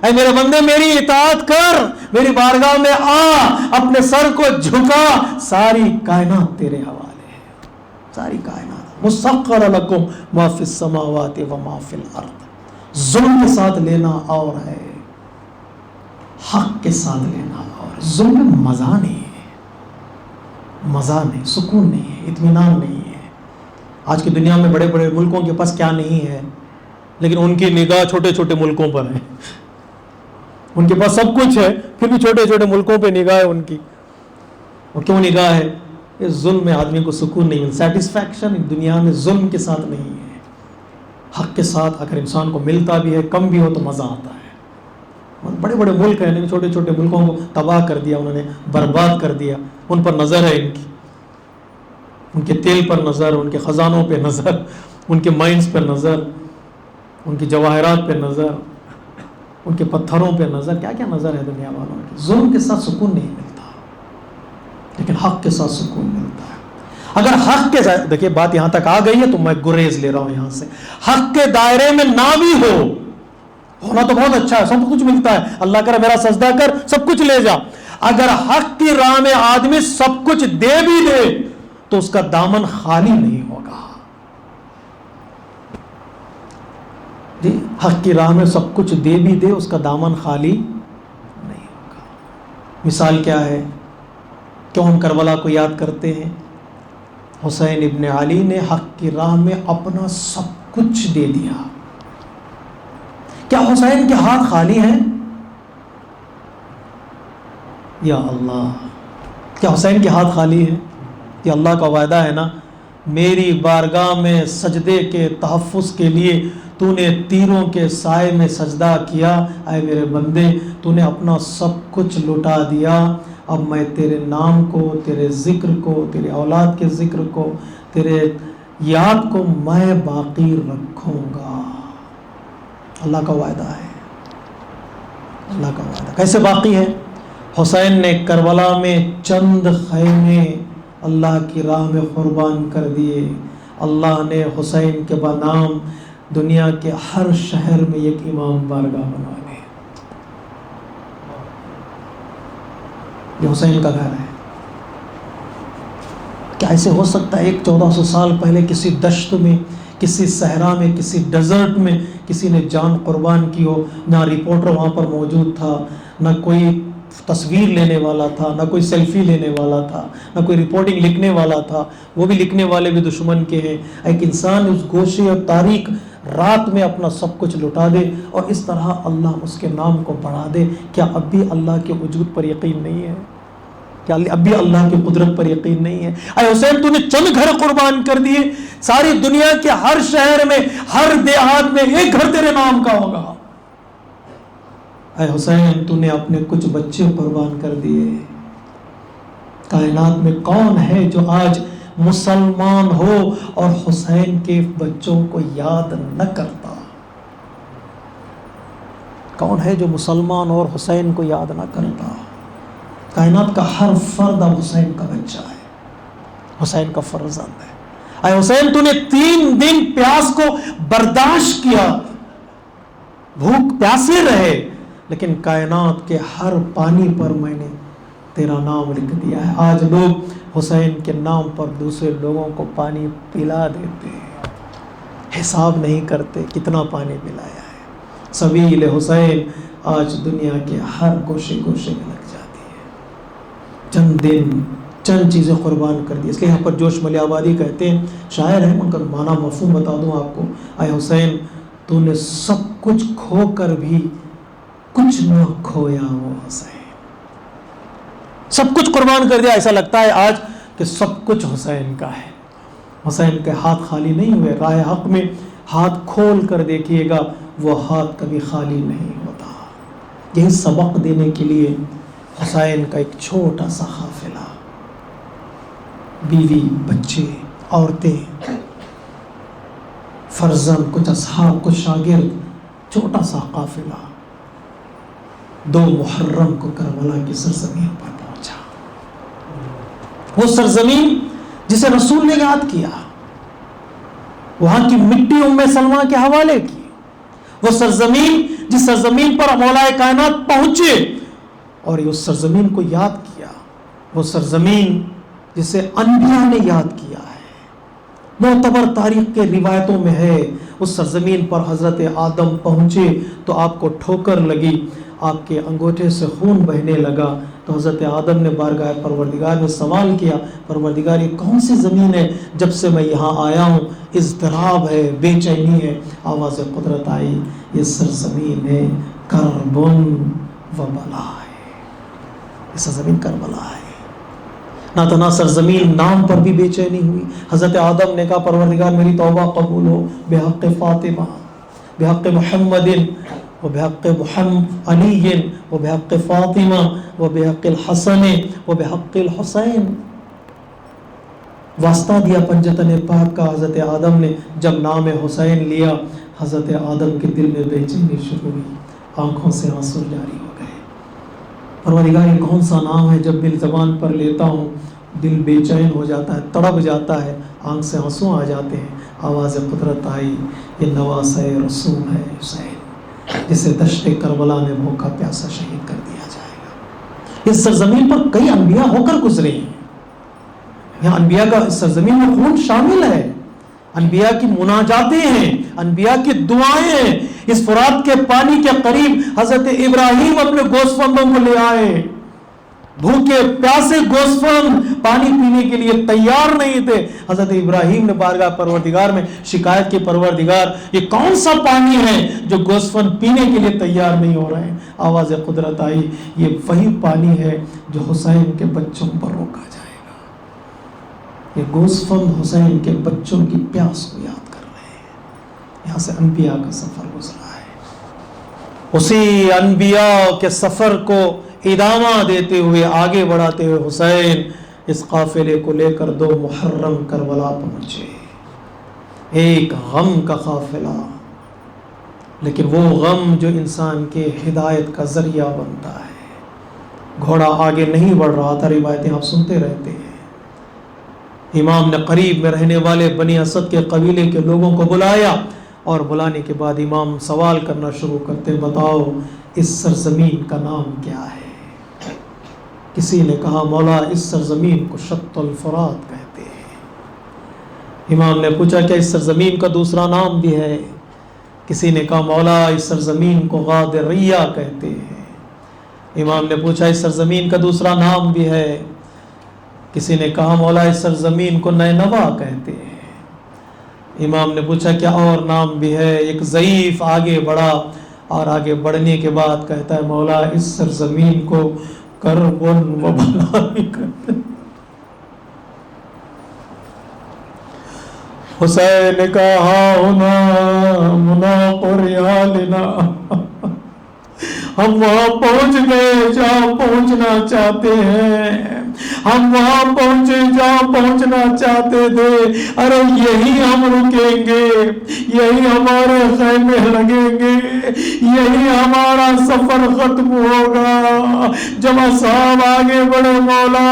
اے میرے بندے میری اطاعت کر، میری بارگاہ میں آ، اپنے سر کو جھکا. ساری کائنات تیرے حوالے ہے، ساری کائنات. مسخر لکم ما فی السماوات و ما فی الارض. ظلم کے ساتھ لینا اور ہے، حق کے ساتھ لینا اور. ظلم میں مزہ نہیں ہے، مزہ نہیں، سکون نہیں ہے، اطمینان نہیں ہے. آج کی دنیا میں بڑے بڑے ملکوں کے پاس کیا نہیں ہے، لیکن ان کی نگاہ چھوٹے چھوٹے ملکوں پر ہے. ان کے پاس سب کچھ ہے، پھر بھی چھوٹے چھوٹے ملکوں پہ نگاہ ہے ان کی. اور کیوں نگاہ ہے؟ اس ظلم میں آدمی کو سکون نہیں ملتا. سیٹسفیکشن دنیا میں ظلم کے ساتھ نہیں ہے. حق کے ساتھ اگر انسان کو ملتا بھی ہے، کم بھی ہو تو مزہ آتا ہے. بڑے بڑے ملک ہیں لیکن چھوٹے چھوٹے ملکوں کو تباہ کر دیا انہوں نے، برباد کر دیا. ان پر نظر ہے ان کی، ان کے تیل پر نظر، ان کے خزانوں پہ نظر، ان کے مائنز پہ نظر، ان کی جواہرات پہ نظر، ان کے پتھروں پہ نظر. کیا کیا نظر ہے دنیا والوں کی. ظلم کے ساتھ سکون نہیں ملتا، لیکن حق کے ساتھ سکون ملتا ہے. اگر حق کے ساتھ، دیکھیے بات یہاں تک آ گئی ہے تو میں گریز لے رہا ہوں یہاں سے. حق کے دائرے میں نہ بھی ہونا تو بہت اچھا ہے، سب کچھ ملتا ہے. اللہ کرے میرا سجدہ کر، سب کچھ لے جا. اگر حق کی راہ میں آدمی سب کچھ دے بھی دے تو اس کا دامن خالی نہیں ہوگا. جی حق کی راہ میں سب کچھ دے بھی دے، اس کا دامن خالی نہیں ہوگا. مثال کیا ہے؟ کیوں ہم کربلا کو یاد کرتے ہیں؟ حسین ابن علی نے حق کی راہ میں اپنا سب کچھ دے دیا. کیا حسین کے ہاتھ خالی ہیں؟ یا اللہ، کیا حسین کے ہاتھ خالی ہیں؟ یہ اللہ کا وعدہ ہے نا، میری بارگاہ میں سجدے کے تحفظ کے لیے تو نے تیروں کے سائے میں سجدہ کیا. اے میرے بندے، تو نے اپنا سب کچھ لٹا دیا. اب میں تیرے نام کو، تیرے ذکر کو، تیرے اولاد کے ذکر کو، تیرے یاد کو میں باقی رکھوں گا. اللہ کا وعدہ ہے، اللہ کا وعدہ کیسے باقی ہے؟ حسین نے کربلا میں چند خیمے اللہ کی راہ میں قربان کر دیے، اللہ نے حسین کے بنام دنیا کے ہر شہر میں ایک امام بارگاہ بنا دی۔ یہ حسین کا گھر ہے۔ کیا ایسے ہو سکتا ہے 1400 سال پہلے کسی دشت میں، کسی صحرا میں، کسی ڈیزرٹ میں کسی نے جان قربان کی ہو؟ نہ رپورٹر وہاں پر موجود تھا، نہ کوئی تصویر لینے والا تھا، نہ کوئی سیلفی لینے والا تھا، نہ کوئی رپورٹنگ لکھنے والا تھا، وہ بھی لکھنے والے بھی دشمن کے ہیں۔ ایک انسان اس گوشے اور تاریک رات میں اپنا سب کچھ لٹا دے اور اس طرح اللہ اس کے نام کو بڑھا دے، کیا اب بھی اللہ کے وجود پر یقین نہیں ہے؟ کیا اب بھی اللہ کی قدرت پر یقین نہیں ہے؟ اے حسین، تو نے چند گھر قربان کر دیے، ساری دنیا کے ہر شہر میں، ہر دیہات میں ایک گھر تیرے نام کا ہوگا۔ اے حسین، تو نے اپنے کچھ بچے قربان کر دیے۔ کائنات میں کون ہے جو آج مسلمان ہو اور حسین کے بچوں کو یاد نہ کرتا؟ کون ہے جو مسلمان اور حسین کو یاد نہ کرتا؟ کائنات کا ہر فرد اب حسین کا بچہ ہے، حسین کا فرزند ہے۔ اے حسین، تو نے 3 دن پیاس کو برداشت کیا، بھوک پیاسے رہے، لیکن کائنات کے ہر پانی پر میں نے تیرا نام لکھ دیا ہے۔ آج لوگ حسین کے نام پر دوسرے لوگوں کو پانی پلا دیتے ہیں، حساب نہیں کرتے کتنا پانی پلایا ہے۔ سبیل حسین آج دنیا کے ہر گوشے گوشے میں لگ جاتی ہے۔ چند دن چند چیزیں قربان کر دی، اس لیے یہاں پر جوش ملی آبادی کہتے ہیں، شاعر ہیں، ان کا معنی مفہوم بتا دوں آپ کو۔ اے حسین، تو نے سب کچھ کھو کر بھی کچھ نہ کھویا وہ حسین۔ سب کچھ قربان کر دیا، ایسا لگتا ہے آج کہ سب کچھ حسین کا ہے۔ حسین کے ہاتھ خالی نہیں ہوئے، راہ حق میں ہاتھ کھول کر دیکھیے گا، وہ ہاتھ کبھی خالی نہیں ہوتا۔ یہی سبق دینے کے لیے حسین کا ایک چھوٹا سا قافلہ، بیوی، بچے، عورتیں، فرزند، کچھ اصحاب، کچھ شاگرد، چھوٹا سا قافلہ 2 محرم کو کربلا کی سرزمین پر پہنچا۔ وہ سرزمین جسے رسول نے یاد کیا، وہاں کی مٹی ام سلمہ کے حوالے کی، وہ سرزمین جس سرزمین پر مولا کائنات پہنچے اور اس سرزمین کو یاد کیا، وہ سرزمین جسے انبیاء نے یاد کیا ہے۔ معتبر تاریخ کے روایتوں میں ہے، اس سرزمین پر حضرت آدم پہنچے تو آپ کو ٹھوکر لگی، آپ کے انگوٹھے سے خون بہنے لگا، تو حضرت آدم نے بارگاہ پروردگار میں سوال کیا، پروردگار یہ کون سی زمین ہے جب سے میں یہاں آیا ہوں اضطراب ہے، بے چینی ہے؟ آواز قدرت آئی، یہ سرزمین ہے کرب و بلا ہے، یہ سرزمین کربلا ہے۔ نہ تو نہ سرزمین نام پر بھی بے چینی ہوئی۔ حضرت آدم نے کہا پروردگار میری توبہ قبول ہو، بحق فاطمہ، بحق محمد و بحق محمد علی و بحق فاطمہ و بحق الحسن و بحق الحسین۔ واسطہ دیا پنجتن پاک کا حضرت آدم نے، جب نام حسین لیا حضرت آدم کے دل میں بے چینی شروع ہوئی، آنکھوں سے آنسو جاری ہو گئے۔ پروردگار یہ کون سا نام ہے جب دل زبان پر لیتا ہوں دل بے چین ہو جاتا ہے، تڑپ جاتا ہے، آنکھ سے آنسو آ جاتے ہیں۔ آواز قدرت آئی، یہ نواسہ رسول ہے حسین، جسے دشت کربلا میں بھوکا پیاسا شہید کر دیا جائے گا۔ اس سرزمین پر کئی انبیاء ہو کر گزرے ہیں، یہاں انبیاء کا اس سرزمین میں خون شامل ہے، انبیاء کی مناجاتیں ہیں، انبیاء کی دعائیں ہیں۔ اس فرات کے پانی کے قریب حضرت ابراہیم اپنے گوسفندوں کو لے آئے، بھوکے پیاسے گوسفند پانی پینے کے لیے تیار نہیں تھے۔ حضرت ابراہیم نے بارگاہ پروردگار میں شکایت کی، پروردگار یہ کون سا پانی ہے جو گوسفند پینے کے لیے تیار نہیں ہو رہے ہیں؟ آواز قدرت آئی، یہ وہی پانی ہے جو حسین کے بچوں پر روکا جائے گا۔ یہ گوسفند حسین کے بچوں کی پیاس کو یاد کر رہے ہیں۔ یہاں سے انبیاء کا سفر گزرا ہے، اسی انبیاء کے سفر کو ادامہ دیتے ہوئے آگے بڑھاتے ہوئے حسین اس قافلے کو لے کر 2 محرم کربلا پہنچے۔ ایک غم کا قافلہ، لیکن وہ غم جو انسان کے ہدایت کا ذریعہ بنتا ہے. گھوڑا آگے نہیں بڑھ رہا تھا، روایتیں آپ سنتے رہتے ہیں. امام نے قریب میں رہنے والے بنی اسد کے قبیلے کے لوگوں کو بلایا، اور بلانے کے بعد امام سوال کرنا شروع کرتے، بتاؤ اس سرزمین کا نام کیا ہے؟ کسی نے کہا مولا اس سرزمین کو شط الفرات کہتے ہیں. امام نے پوچھا کیا اس سرزمین کا دوسرا نام بھی ہے؟ کسی نے کہا مولا اس سرزمین کو غادریہ کہتے ہیں. امام نے پوچھا اس سرزمین کا دوسرا نام بھی ہے؟ کسی نے کہا مولا اس سرزمین کو نینوا کہتے ہیں. امام نے پوچھا کیا اور نام بھی ہے؟ ایک ضعیف آگے بڑھا، اور آگے بڑھنے کے بعد کہتا ہے مولا اس سرزمین کو کربن و بلائی کہتے ہیں. حسین نے کہا ہونا مناق ریالنا، ہم وہاں پہنچ گئے جہاں پہنچنا چاہتے ہیں، ہم وہاں پہنچے جہاں پہنچنا چاہتے تھے. ارے یہی ہم رکیں گے، یہی ہمارے خیمے لگیں گے، یہی ہمارا سفر ختم ہوگا. جب اصحاب آگے بڑھے مولا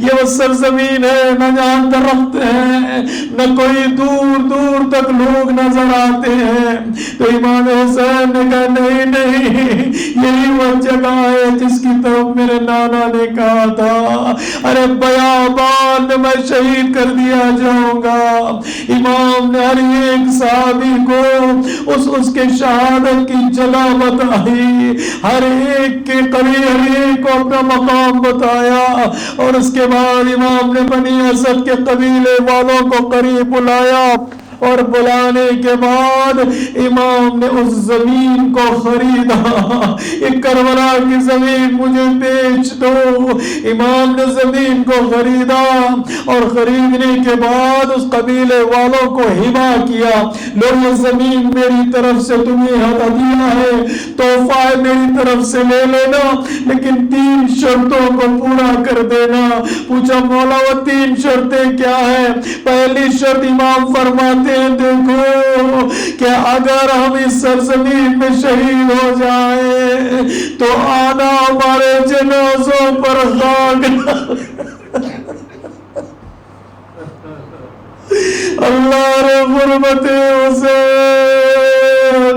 یہ وہ سرزمین ہے نہ جہاں درخت ہیں نہ کوئی دور دور تک لوگ نظر آتے ہیں. تو امام حسین نے کہا نہیں نہیں، یہی وہ جگہ ہے جس کی طرف میرے نانا نے کہا تھا. ارے بیابان میں شہید کر دیا جاؤں گا. امام نے ہر ایک صحابی کو اس کے شہادت کی جگہ بتائی، ہر ایک کے قریب ہر ایک کو اپنا مقام بتایا. اور اس کے بعد امام نے بنی اسد کے قبیلے والوں کو قریب بلایا، اور بلانے کے بعد امام نے اس زمین کو خریدا. ایک کربلا کی زمین مجھے بیچ دو. امام نے زمین کو خریدا، اور خریدنے کے بعد اس قبیلے والوں کو ہبا کیا. لو یہ زمین میری طرف سے تمہیں ہدیہ ہے، تحفہ ہے، میری طرف سے لے لینا، لیکن 3 شرطوں کو پورا کر دینا. پوچھا مولا وہ 3 شرطیں کیا ہیں؟ پہلی شرط امام فرماتے دیکھو کہ اگر ہم اس سرزمین میں شہید ہو جائیں تو آنا ہمارے جنازوں پر خاک اللہ رے غربت حسین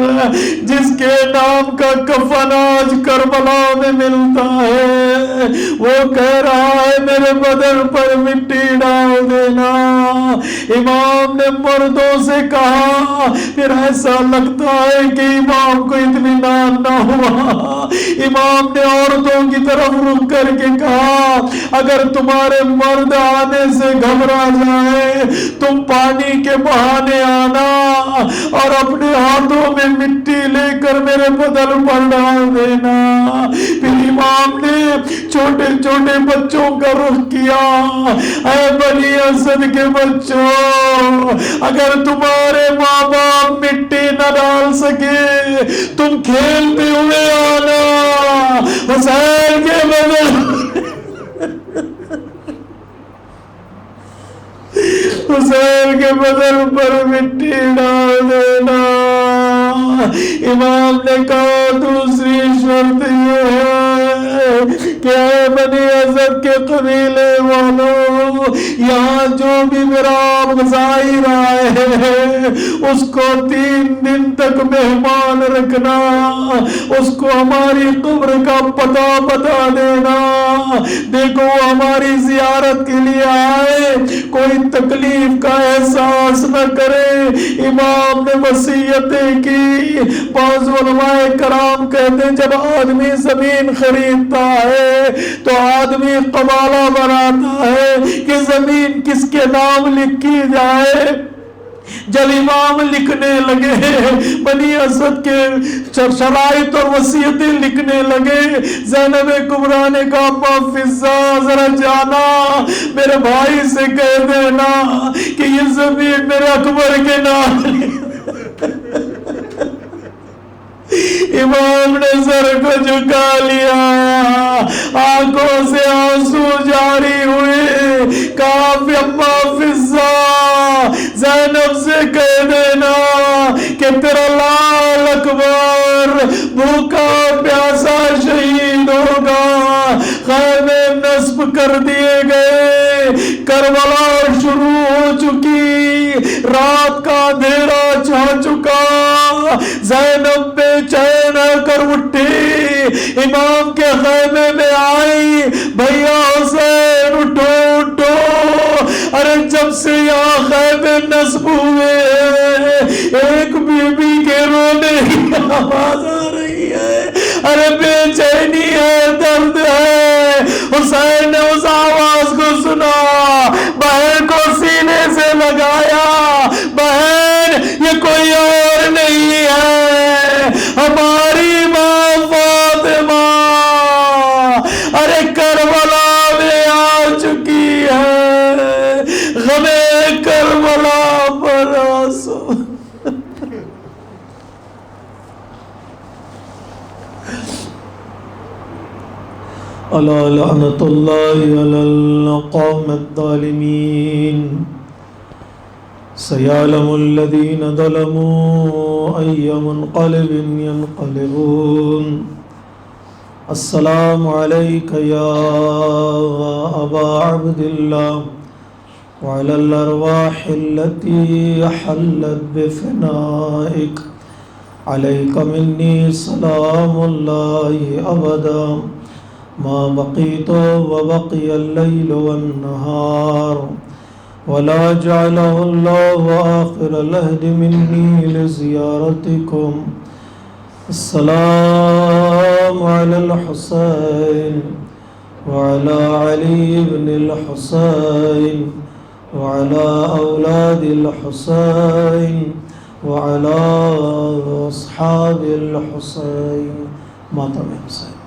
جس کے نام کا کفن آج کربلا میں ملتا ہے، وہ کہہ رہا ہے میرے بدن پر مٹی ڈال دینا. امام نے مردوں سے کہا، پھر ایسا لگتا ہے کہ امام کو اطمینان نہ ہوا. امام نے عورتوں کی طرف رخ کر کے کہا اگر تمہارے مرد آنے سے گھبرا جائے تم پانی کے بہانے آنا اور اپنے ہاتھوں میں مٹی لے کر میرے بدن پر ڈال دینا. پھر امام نے چھوٹے چھوٹے بچوں کا رخ کیا، اے بنی اسد کے بچوں، اگر تمہارے ماں باپ مٹی نہ ڈال سکے تم کھیلتے ہوئے آنا، حسین کے بدن حسین کے بدن پر مٹی ڈال دینا. امام نے کہا دوسری شرط یہ ہے کہ اے بنی اسد کے قبیلے والوں، یہاں جو بھی میرا غذائی رائے ہے اس کو 3 دن تک مہمان رکھنا، اس کو ہماری قبر کا پتہ بتا دینا. دیکھو ہماری زیارت کے لیے آئے، کوئی تکلیف کا احساس نہ کرے. امام نے وصیتیں کی. بعض علماء کرام کہتے ہیں جب آدمی زمین خریدتا ہے تو آدمی قبالہ بناتا ہے کہ زمین کس کے نام لکھی جائے. جب امام لکھنے لگے، بنی اسد کے شرائط اور وصیتیں لکھنے لگے، زینب کبریٰ نے کہا ابا فضہ ذرا جانا میرے بھائی سے کہہ دینا کہ یہ زمین میرے اکبر کے نام. امام نے سر کو جھکا لیا، آنکھوں سے آنسو جاری ہوئے. کہا ابا فضہ زینب سے کہہ دینا کہ تیرا لال اکبر، بھوکا پیاسا شہید ہوگا، خیمے نصب کر دیے گئے، کربلا شروع ہو چکی، رات کا اندھیرا چھا چکا، زینب بے چین ہو کر اٹھی، امام کے خیمے میں آئی، بھیا حسین اٹھو اٹھو، ارے جب سے یہاں خیمے نصب ہوئے ایک بی بی کے رونے کی آواز آ رہی ہے، ارے بے چینی ہے، درد ہے۔ حسین نے اس آواز کو سنا، بہن کو سینے سے لگایا، بہن یہ کوئی اور نہیں ہے، ہماری ماں فاطمہ ارے کربلا میں آ چکی ہے، غم کربلا پر آنسو۔ الا لعنت اللہ علی القوم الظالمین، سیعلم الذین ظلموا ای منقلب ینقلبون۔ السلام علیک یا ابا عبد اللہ وعلی الارواح التي حلت بفنائک، علیک منی سلام اللہ ابدا ما بقیت وبقی اللیل والنہار، ولا جعله الله آخر العهد مني لزيارتكم۔ السلام على الحسين وعلى علي بن الحسين وعلى أولاد الحسين وعلى أصحاب الحسين۔ ماتم حسین۔